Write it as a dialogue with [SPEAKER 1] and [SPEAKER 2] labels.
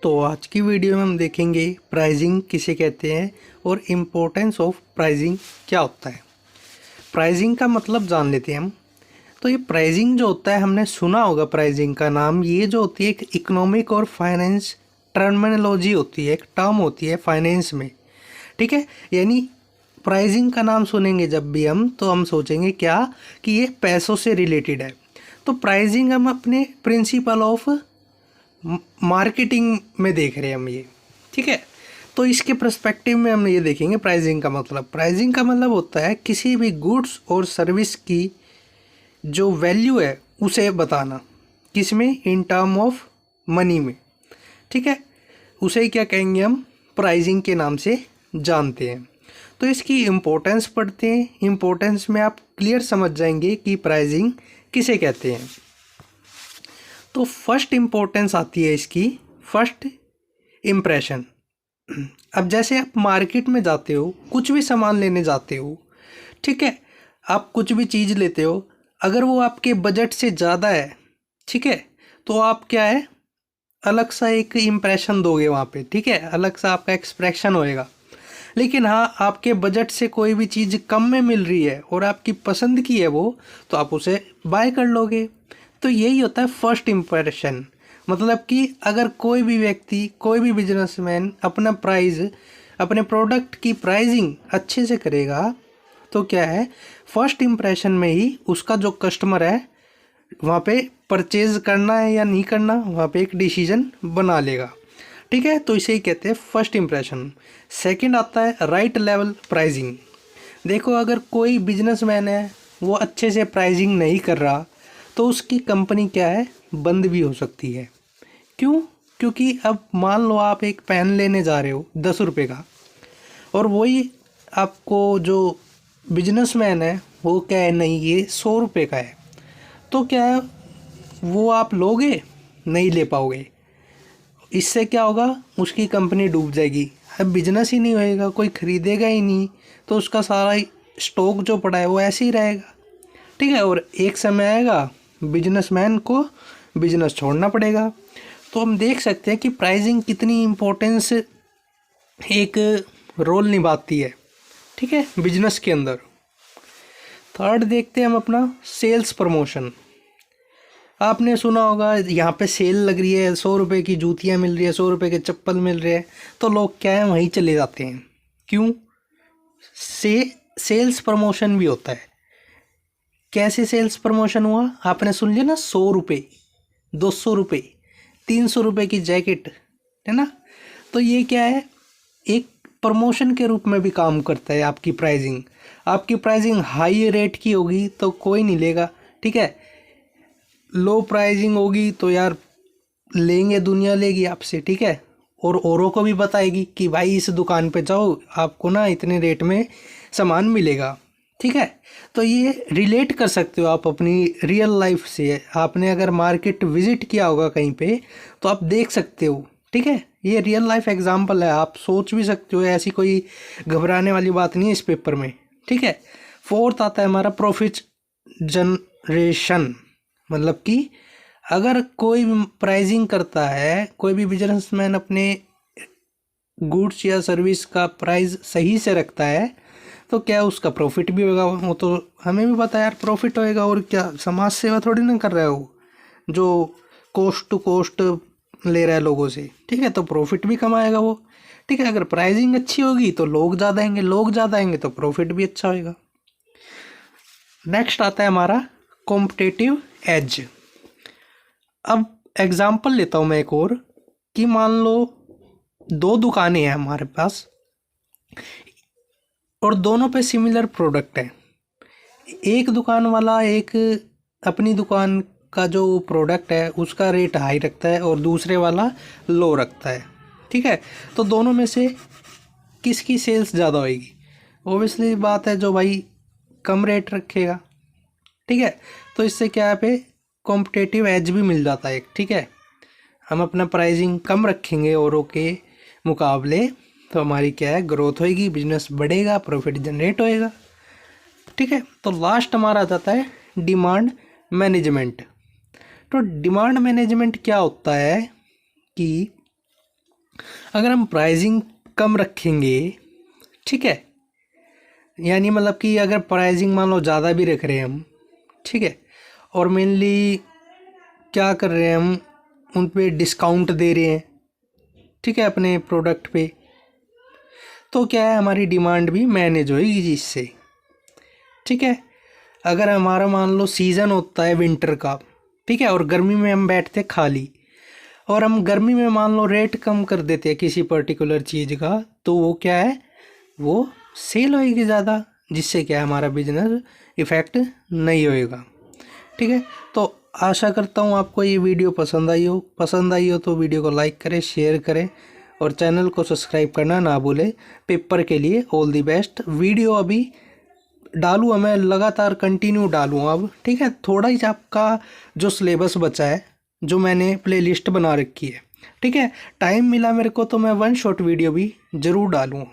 [SPEAKER 1] तो आज की वीडियो में हम देखेंगे प्राइसिंग किसे कहते हैं और इम्पोर्टेंस ऑफ प्राइसिंग क्या होता है। प्राइसिंग का मतलब जान लेते हैं हम। तो ये प्राइसिंग जो होता है, हमने सुना होगा प्राइसिंग का नाम। ये जो होती है एक इकोनॉमिक और फाइनेंस टर्मिनोलॉजी होती है, एक टर्म होती है फाइनेंस में। ठीक है, यानी प्राइसिंग का नाम सुनेंगे जब भी हम, तो हम सोचेंगे क्या कि ये पैसों से रिलेटेड है। तो प्राइसिंग हम अपने प्रिंसिपल ऑफ मार्केटिंग में देख रहे हैं हम ये। ठीक है, तो इसके पर्सपेक्टिव में हम ये देखेंगे प्राइसिंग का मतलब होता है किसी भी गुड्स और सर्विस की जो वैल्यू है उसे बताना। किसमें? इन टर्म ऑफ मनी में। ठीक है, उसे क्या कहेंगे हम? प्राइसिंग के नाम से जानते हैं। तो इसकी इम्पोर्टेंस पढ़ते हैं। इम्पोर्टेंस में आप क्लियर समझ जाएंगे कि प्राइसिंग किसे कहते हैं। तो फर्स्ट इम्पोर्टेंस आती है इसकी, फर्स्ट इम्प्रेशन। अब जैसे आप मार्केट में जाते हो, कुछ भी सामान लेने जाते हो, ठीक है, आप कुछ भी चीज़ लेते हो, अगर वो आपके बजट से ज़्यादा है, ठीक है, तो आप क्या है, अलग सा एक इम्प्रेशन दोगे वहाँ पे। ठीक है, अलग सा आपका एक्सप्रेशन होएगा। लेकिन हाँ, आपके बजट से कोई भी चीज़ कम में मिल रही है और आपकी पसंद की है वो, तो आप उसे बाय कर लोगे। तो यही होता है फर्स्ट इम्प्रेशन। मतलब कि अगर कोई भी व्यक्ति, कोई भी बिजनेसमैन अपना प्राइस, अपने प्रोडक्ट की प्राइसिंग अच्छे से करेगा, तो क्या है, फर्स्ट इम्प्रेशन में ही उसका जो कस्टमर है वहाँ पे परचेज करना है या नहीं करना, वहाँ पे एक डिसीजन बना लेगा। ठीक है, तो इसे ही कहते हैं फर्स्ट इम्प्रेशन। सेकंड आता है राइट लेवल प्राइसिंग। देखो, अगर कोई बिजनेसमैन है वो अच्छे से प्राइसिंग नहीं कर रहा, तो उसकी कंपनी क्या है, बंद भी हो सकती है। क्यों? क्योंकि अब मान लो आप एक पेन लेने जा रहे हो 10 रुपये का, और वही आपको जो बिजनेसमैन है वो क्या है, नहीं, ये 100 रुपये का है, तो क्या है, वो आप लोगे? नहीं ले पाओगे। इससे क्या होगा, उसकी कंपनी डूब जाएगी। अब बिजनेस ही नहीं होएगा, कोई खरीदेगा ही नहीं, तो उसका सारा स्टॉक जो पड़ा है वो ऐसे ही रहेगा। ठीक है, और एक समय आएगा बिजनेसमैन को बिजनेस छोड़ना पड़ेगा। तो हम देख सकते हैं कि प्राइसिंग कितनी इम्पोर्टेंस एक रोल निभाती है, ठीक है, बिजनेस के अंदर। थर्ड देखते हैं हम अपना सेल्स प्रमोशन। आपने सुना होगा यहाँ पे सेल लग रही है, 100 रुपये की जूतियाँ मिल रही है, 100 रुपये के चप्पल मिल रहे हैं, तो लोग क्या है, वहीं चले जाते हैं। क्यों? सेल्स प्रमोशन भी होता है। कैसे सेल्स प्रमोशन हुआ? आपने सुन लिया ना, 100 रुपये, 200 रुपये, 300 रुपये की जैकेट, है ना। तो ये क्या है, एक प्रमोशन के रूप में भी काम करता है। आपकी प्राइसिंग हाई रेट की होगी तो कोई नहीं लेगा। ठीक है, लो प्राइसिंग होगी तो यार लेंगे, दुनिया लेगी आपसे। ठीक है, और औरों को भी बताएगी कि भाई इस दुकान पे जाओ, आपको ना इतने रेट में सामान मिलेगा। ठीक है, तो ये रिलेट कर सकते हो आप अपनी रियल लाइफ से। आपने अगर मार्केट विजिट किया होगा कहीं पे, तो आप देख सकते हो। ठीक है, ये रियल लाइफ एग्जांपल है, आप सोच भी सकते हो, ऐसी कोई घबराने वाली बात नहीं है इस पेपर में। ठीक है, फोर्थ आता है हमारा प्रॉफिट जनरेशन। मतलब कि अगर कोई प्राइसिंग करता है, कोई भी बिजनेसमैन अपने गुड्स या सर्विस का प्राइस सही से रखता है, तो क्या उसका प्रॉफिट भी होगा। वो तो हमें भी पता है यार, प्रॉफिट होएगा। और क्या, समाज सेवा थोड़ी ना कर रहा है वो, जो कोस्ट टू कोस्ट ले रहा है लोगों से। ठीक है, तो प्रॉफिट भी कमाएगा वो। ठीक है, अगर प्राइसिंग अच्छी होगी तो लोग ज़्यादा आएंगे, लोग ज़्यादा आएंगे तो प्रॉफिट भी अच्छा होएगा। नेक्स्ट आता है हमारा कॉम्पिटिटिव एज। अब एग्जाम्पल लेता हूँ मैं एक और, कि मान लो 2 दुकानें हैं हमारे पास, और दोनों पे सिमिलर प्रोडक्ट है। एक दुकान वाला एक अपनी दुकान का जो प्रोडक्ट है उसका रेट हाई रखता है और दूसरे वाला लो रखता है। ठीक है, तो दोनों में से किसकी सेल्स ज़्यादा होएगी? ओबियसली बात है, जो भाई कम रेट रखेगा। ठीक है, तो इससे क्या है पे कॉम्पिटिटिव एज भी मिल जाता है एक। ठीक है, हम अपना प्राइसिंग कम रखेंगे औरों के मुकाबले, तो हमारी क्या है, ग्रोथ होएगी, बिजनेस बढ़ेगा, प्रॉफिट जनरेट होएगा। ठीक है, तो लास्ट हमारा आ जाता है डिमांड मैनेजमेंट। तो डिमांड मैनेजमेंट क्या होता है कि अगर हम प्राइसिंग कम रखेंगे, ठीक है, यानी मतलब कि अगर प्राइसिंग मान लो ज़्यादा भी रख रहे हैं हम, ठीक है, और मेनली क्या कर रहे हैं हम, उन पे डिस्काउंट दे रहे हैं, ठीक है, अपने प्रोडक्ट पे, तो क्या है हमारी डिमांड भी मैनेज होगी जिससे, ठीक है। अगर हमारा मान लो सीज़न होता है विंटर का, ठीक है, और गर्मी में हम बैठते खाली, और हम गर्मी में मान लो रेट कम कर देते हैं किसी पर्टिकुलर चीज़ का, तो वो क्या है, वो सेल होएगी ज़्यादा, जिससे क्या है हमारा बिजनेस इफ़ेक्ट नहीं होएगा, ठीक है। तो आशा करता हूँ आपको ये वीडियो पसंद आई हो तो वीडियो को लाइक करें, शेयर करें और चैनल को सब्सक्राइब करना ना भूलें। पेपर के लिए ऑल दी बेस्ट। वीडियो अभी डालूँ, मैं लगातार कंटिन्यू डालूँ अब, ठीक है। थोड़ा ही आपका जो सिलेबस बचा है, जो मैंने प्लेलिस्ट बना रखी है, ठीक है, टाइम मिला मेरे को तो मैं वन शॉट वीडियो भी ज़रूर डालूँ।